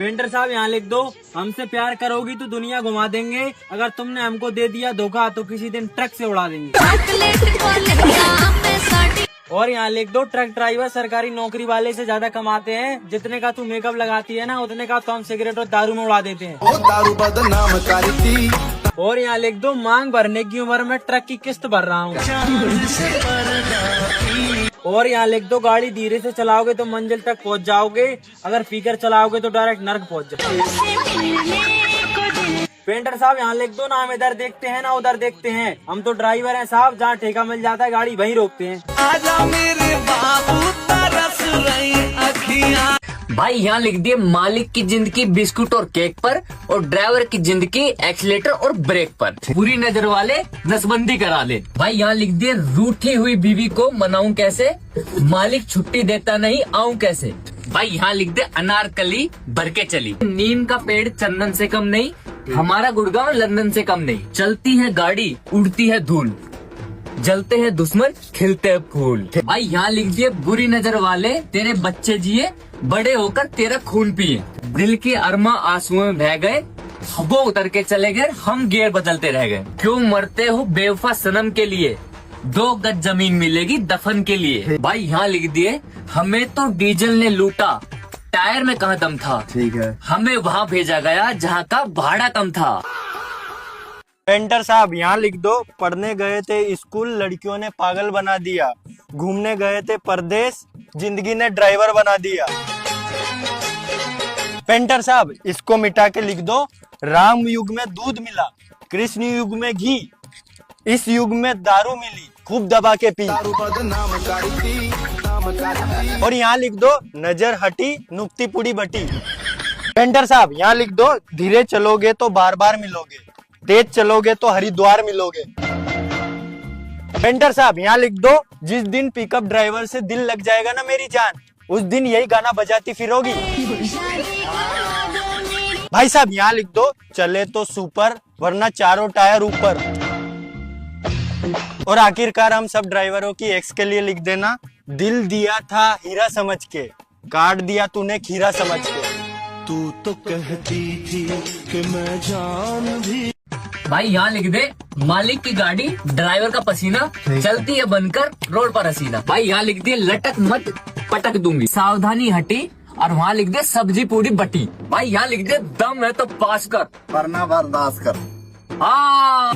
Painter साहब यहाँ लिख दो, हमसे प्यार करोगी तो दुनिया घुमा देंगे, अगर तुमने हमको दे दिया धोखा तो किसी दिन ट्रक से उड़ा देंगे। और यहाँ लिख दो, ट्रक ड्राइवर सरकारी नौकरी वाले से ज्यादा कमाते हैं, जितने का तू मेकअप लगाती है ना उतने का तो हम सिगरेट और दारू में उड़ा देते हैं। और यहाँ लिख दो, मांग भरने की उम्र में ट्रक की किस्त भर रहा हूँ। और यहाँ लिख दो, गाड़ी धीरे से चलाओगे तो मंजिल तक पहुँच जाओगे, अगर पीकर चलाओगे तो डायरेक्ट नर्क पहुँच जाओगे। पेंटर साहब यहाँ लिख दो, ना हम इधर देखते हैं ना उधर देखते हैं, हम तो ड्राइवर हैं साहब, जहाँ ठेका मिल जाता है गाड़ी वहीं रोकते हैं। आजा मेरे बाबू तरस रही अखियां। भाई यहाँ लिख दिए, मालिक की जिंदगी बिस्कुट और केक पर और ड्राइवर की जिंदगी एक्सीलेटर और ब्रेक पर, बुरी नजर वाले नसबंदी करा ले। भाई यहाँ लिख दिए, रूठी हुई बीवी को मनाऊं कैसे, मालिक छुट्टी देता नहीं आऊं कैसे। भाई यहाँ लिख दे, अनारकली भर के चली, नीम का पेड़ चंदन से कम नहीं, हमारा गुड़गांव लंदन से कम नहीं, चलती है गाड़ी उड़ती है धूल, जलते हैं दुश्मन खिलते हैं फूल। भाई यहाँ लिख दिए, बुरी नजर वाले तेरे बच्चे जिए, बड़े होकर तेरा खून पिए, दिल के अरमा आंसुओं में बह गए, वो उतर के चले गए, हम गियर बदलते रह गए। क्यों मरते हो बेवफा सनम के लिए, 2 गज जमीन मिलेगी दफन के लिए। भाई यहाँ लिख दिए, हमें तो डीजल ने लूटा, टायर में कहाँ दम था, ठीक है, हमें वहाँ भेजा गया जहाँ का भाड़ा कम था। पेंटर साहब यहाँ लिख दो, पढ़ने गए थे स्कूल लड़कियों ने पागल बना दिया, घूमने गए थे परदेश जिंदगी ने ड्राइवर बना दिया। पेंटर साहब इसको मिटा के लिख दो, राम युग में दूध मिला, कृष्ण युग में घी, इस युग में दारू मिली, खूब दबा के पी। और यहाँ लिख दो, नजर हटी नुक्ती पुड़ी बटी। पेंटर साहब यहाँ लिख दो, धीरे चलोगे तो बार बार मिलोगे, तेज चलोगे तो हरिद्वार मिलोगे। पेंटर साहब यहाँ लिख दो, जिस दिन पिकअप ड्राइवर से दिल लग जाएगा ना मेरी जान, उस दिन यही गाना बजाती फिरोगी। भाई साहब यहाँ लिख दो, चले तो सुपर वरना चारों टायर ऊपर। और आखिरकार हम सब ड्राइवरों की एक्स के लिए लिख देना, दिल दिया था हीरा समझ के, काट दिया तूने खीरा समझ के। तू तो कहती थी कि मैं जान भी। भाई यहाँ लिख दे, मालिक की गाड़ी ड्राइवर का पसीना, चलती है बनकर रोड पर हसीना। भाई यहाँ लिख दिए, लटक मत पटक दूंगी, सावधानी हटी, और वहाँ लिख दे, सब्जी पूरी बटी। भाई यहाँ लिख दे, दम है तो पास कर वरना बर्दाश्त कर।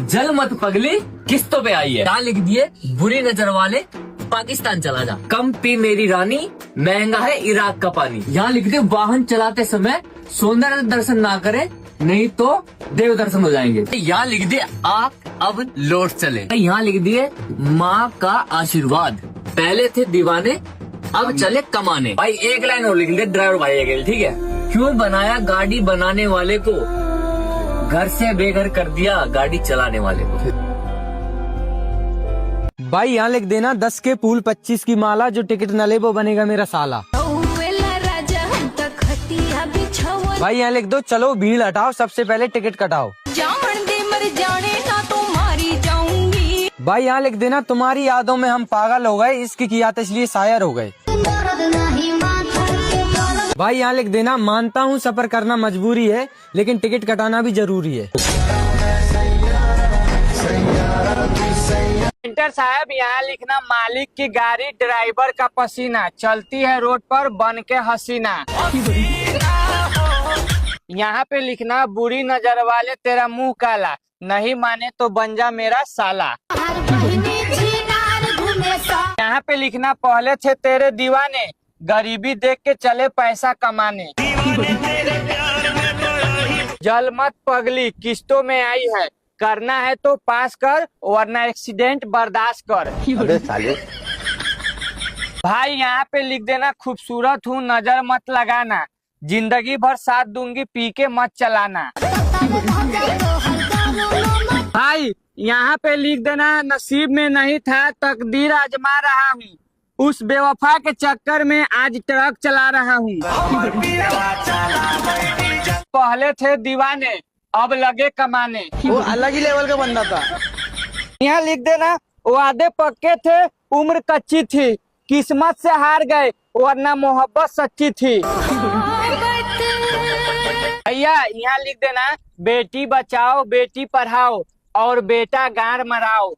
जल मत पगली किस्तों पे आई है। यहाँ लिख दिए, बुरी नजर वाले पाकिस्तान चला जा, कम पी मेरी रानी, महंगा है इराक का पानी। यहाँ लिख दे, वाहन चलाते समय सौंदर्य दर्शन ना करे, नहीं तो देव दर्शन हो जाएंगे। यहाँ लिख दिए, अब लौट चले। यहाँ लिख दिए, माँ का आशीर्वाद, पहले थे दीवाने अब चले कमाने। भाई एक लाइन और लिख दे, ड्राइवर भाई के लिए, ठीक है। क्यों बनाया गाड़ी बनाने वाले को, घर से बेघर कर दिया गाड़ी चलाने वाले को। भाई यहाँ लिख देना, 10 के फूल 25 की माला, जो टिकट न ले वो बनेगा मेरा साला। भाई यहाँ लिख दो, चलो भीड़ हटाओ सबसे पहले टिकट कटाओ। भाई यहाँ लिख देना, तुम्हारी यादों में हम पागल हो गए, इसकी कियात इसलिए शायर हो गए। भाई यहाँ लिख देना, मानता हूँ सफर करना मजबूरी है, लेकिन टिकट कटाना भी जरूरी है। पेंटर साहब यहाँ लिखना, मालिक की गाड़ी ड्राइवर का पसीना, चलती है रोड पर बन के हसीना। यहाँ पे लिखना, बुरी नजर वाले तेरा मुंह काला, नहीं माने तो बन जा मेरा साला। यहाँ पे लिखना, पहले थे तेरे दीवाने, गरीबी देख के चले पैसा कमाने। जल मत पगली किस्तों में आई है, करना है तो पास कर वरना एक्सीडेंट बर्दाश्त कर। अबे साले। भाई यहाँ पे लिख देना, खूबसूरत हूँ नजर मत लगाना, जिंदगी भर साथ दूंगी पी के मत चलाना। भाई यहाँ पे लिख देना, नसीब में नहीं था तकदीर आजमा रहा हूँ, उस बेवफा के चक्कर में आज ट्रक चला रहा हूँ। पहले थे दीवाने अब लगे कमाने, वो अलग ही लेवल का बंदा था। यहाँ लिख देना, वादे पक्के थे उम्र कच्ची थी, किस्मत से हार गए वरना मोहब्बत सच्ची थी। भैया यहाँ लिख देना, बेटी बचाओ बेटी पढ़ाओ और बेटा गाड़ मराओ।